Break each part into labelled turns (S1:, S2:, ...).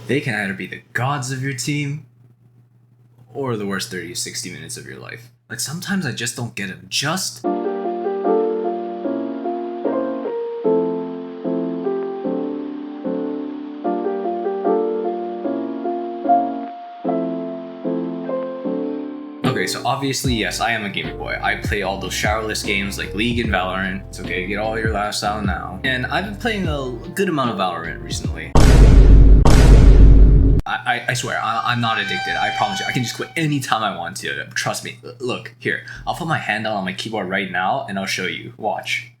S1: They can either be the gods of your team or the worst 30 to 60 minutes of your life. Like, sometimes I just don't get them. Okay, so obviously, yes, I am a gamer boy. I play all those showerless games like League and Valorant. It's okay, get all your laughs out now. And I've been playing a good amount of Valorant recently. I swear, I'm not addicted. I promise you, I can just quit anytime I want to. Trust me. Look, here, I'll put my hand down on my keyboard right now and I'll show you. Watch.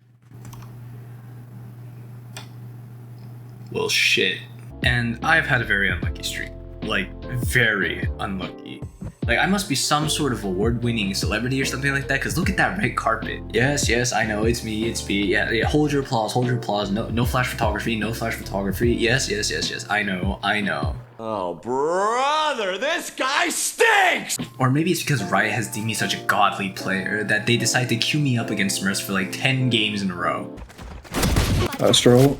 S1: Well, shit. And I've had a very unlucky streak. Like, very unlucky. Like, I must be some sort of award-winning celebrity or something like that, because look at that red carpet. Yes, I know, it's me. Yeah, hold your applause. No flash photography, Yes, I know.
S2: Oh, brother, this guy stinks!
S1: Or maybe it's because Riot has deemed me such a godly player that they decide to queue me up against Smurfs for like 10 games in a row.
S3: Astro.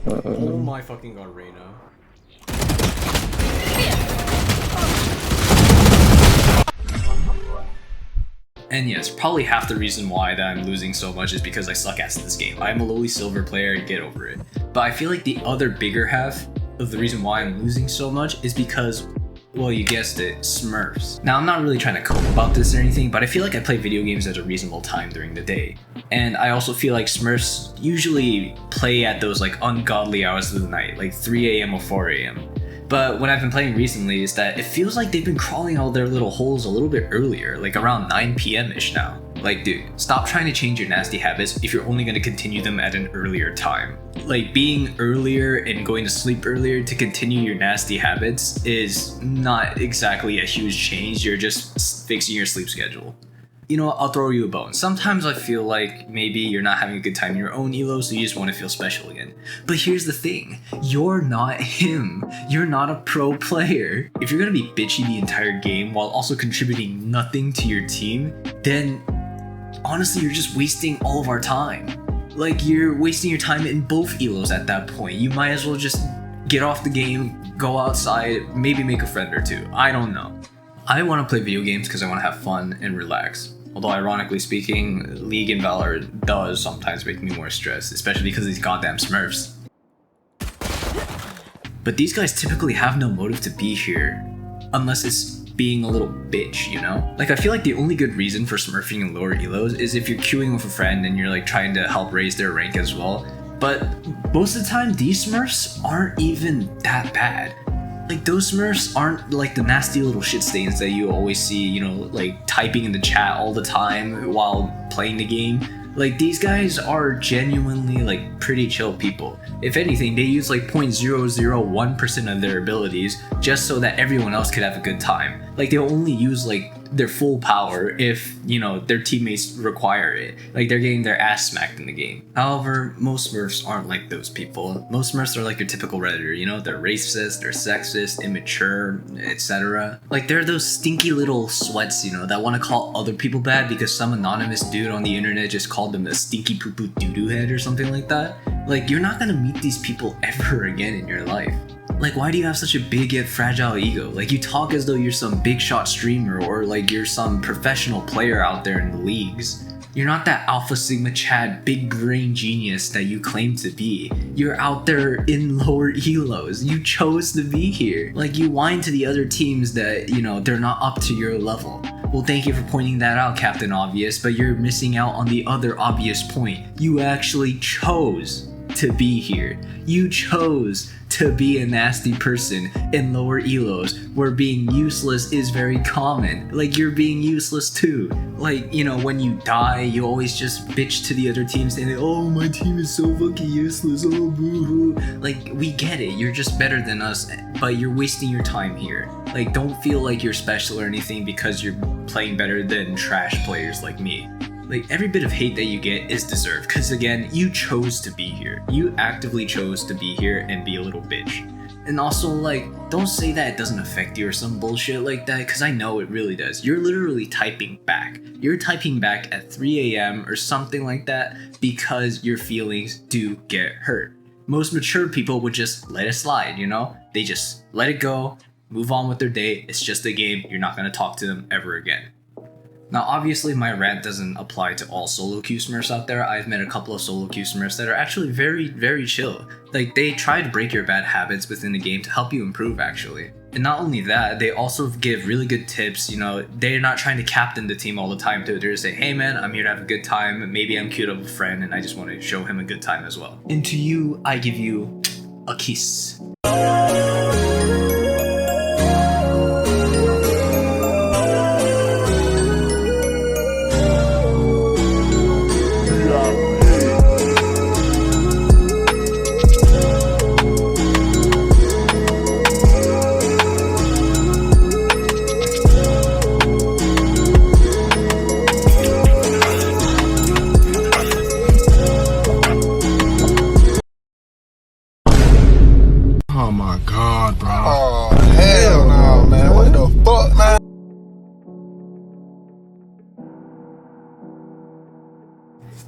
S1: Oh my fucking god, Reyna. And yes, probably half the reason why that I'm losing so much is because I suck ass at this game. I'm a lowly silver player, get over it. But I feel like the other bigger half of the reason why I'm losing so much is because, well, you guessed it, Smurfs. Now, I'm not really trying to cope about this or anything, but I feel like I play video games at a reasonable time during the day. And I also feel like Smurfs usually play at those like ungodly hours of the night, like 3 a.m. or 4 a.m. But what I've been playing recently is that it feels like they've been crawling out their little holes a little bit earlier, like around 9 p.m.-ish now. Like, dude, stop trying to change your nasty habits if you're only going to continue them at an earlier time. Like, being earlier and going to sleep earlier to continue your nasty habits is not exactly a huge change, you're just fixing your sleep schedule. You know what, I'll throw you a bone. Sometimes I feel like maybe you're not having a good time in your own elo, so you just want to feel special again. But here's the thing, you're not him. You're not a pro player. If you're gonna be bitchy the entire game while also contributing nothing to your team, then honestly, you're just wasting all of our time. Like, you're wasting your time in both elos at that point. You might as well just get off the game, go outside, maybe make a friend or two. I don't know. I want to play video games because I want to have fun and relax. Although, ironically speaking, League and Valorant does sometimes make me more stressed, especially because of these goddamn Smurfs. But these guys typically have no motive to be here, unless it's being a little bitch, you know? Like, I feel like the only good reason for smurfing in lower elos is if you're queuing with a friend and you're like trying to help raise their rank as well. But most of the time, these Smurfs aren't even that bad. Like, those Smurfs aren't like the nasty little shit stains that you always see, you know, like typing in the chat all the time while playing the game. Like, these guys are genuinely like pretty chill people. If anything, they use like 0.001% of their abilities just so that everyone else could have a good time. Like, they'll only use like their full power if, you know, their teammates require it. Like, they're getting their ass smacked in the game. However, most Smurfs aren't like those people. Most Smurfs are like your typical Redditor, you know? They're racist, they're sexist, immature, etc. Like, they're those stinky little sweats, you know, that want to call other people bad because some anonymous dude on the internet just called them a stinky poo-poo doo-doo head or something like that. Like, you're not gonna meet these people ever again in your life. Like, why do you have such a big yet fragile ego? Like, you talk as though you're some big shot streamer or like you're some professional player out there in the leagues. You're not that Alpha Sigma Chad big brain genius that you claim to be. You're out there in lower elos. You chose to be here. Like, you whine to the other teams that, you know, they're not up to your level. Well, thank you for pointing that out, Captain Obvious, but you're missing out on the other obvious point. You actually chose to be here. You chose to be a nasty person in lower elos where being useless is very common. Like, you're being useless too. Like, you know, when you die, you always just bitch to the other team saying, oh, my team is so fucking useless, oh, boo-hoo. Like, we get it, you're just better than us, but you're wasting your time here. Like, don't feel like you're special or anything because you're playing better than trash players like me. Like, every bit of hate that you get is deserved, because again, you chose to be here. You actively chose to be here and be a little bitch. And also, like, don't say that it doesn't affect you or some bullshit like that, because I know it really does. You're literally typing back. You're typing back at 3 a.m. or something like that because your feelings do get hurt. Most mature people would just let it slide, you know? They just let it go, move on with their day. It's just a game. You're not going to talk to them ever again. Now, obviously, my rant doesn't apply to all solo queue Smurfs out there. I've met a couple of solo queue Smurfs that are actually very, very chill. Like, they try to break your bad habits within the game to help you improve, actually. And not only that, they also give really good tips. You know, they're not trying to captain the team all the time too. They're just saying, hey man, I'm here to have a good time. Maybe I'm cute of a friend and I just want to show him a good time as well. And to you, I give you a kiss.
S4: Oh my god, bro. Oh, hell no, man. What the fuck, man?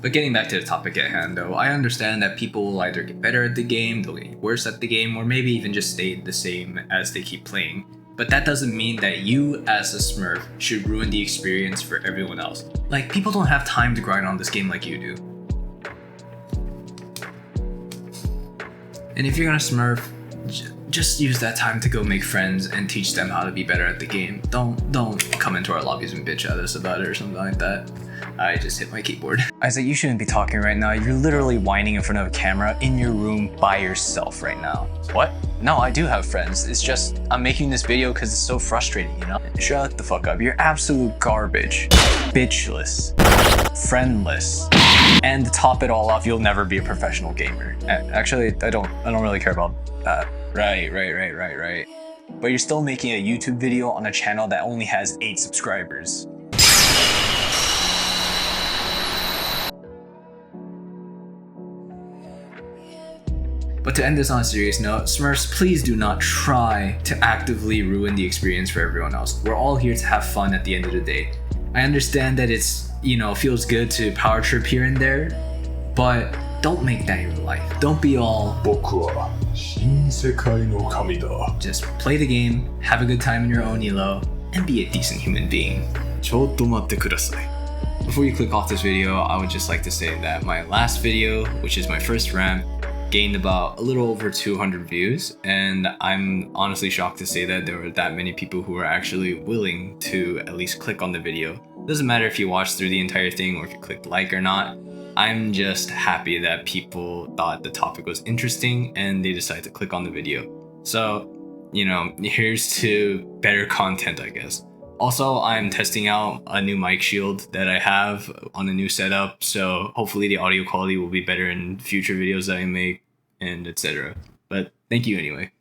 S1: But getting back to the topic at hand though, I understand that people will either get better at the game, they'll get worse at the game, or maybe even just stay the same as they keep playing. But that doesn't mean that you as a Smurf should ruin the experience for everyone else. Like, people don't have time to grind on this game like you do. And if you're gonna Smurf, just use that time to go make friends and teach them how to be better at the game. Don't come into our lobbies and bitch at us about it or something like that. I just hit my keyboard. Isaac, you shouldn't be talking right now. You're literally whining in front of a camera in your room by yourself right now. What? No, I do have friends. It's just, I'm making this video because it's so frustrating, you know? Shut the fuck up. You're absolute garbage. Bitchless. Friendless. And to top it all off, you'll never be a professional gamer. Actually, I don't really care about that. Right. But you're still making a YouTube video on a channel that only has 8 subscribers. But to end this on a serious note, Smurfs, please do not try to actively ruin the experience for everyone else. We're all here to have fun at the end of the day. I understand that it's, you know, feels good to power trip here and there, but don't make that your life. Don't be all,
S4: 僕は新世界の神だ.
S1: just play the game, have a good time in your own elo, and be a decent human being.
S4: ちょっと待ってください.
S1: Before you click off this video, I would just like to say that my last video, which is my first rant, gained about a little over 200 views, and I'm honestly shocked to say that there were that many people who were actually willing to at least click on the video. Doesn't matter if you watched through the entire thing or if you clicked like or not. I'm just happy that people thought the topic was interesting and they decided to click on the video. So, you know, here's to better content, I guess. Also, I'm testing out a new mic shield that I have on a new setup, so hopefully the audio quality will be better in future videos that I make, and etc. But thank you anyway.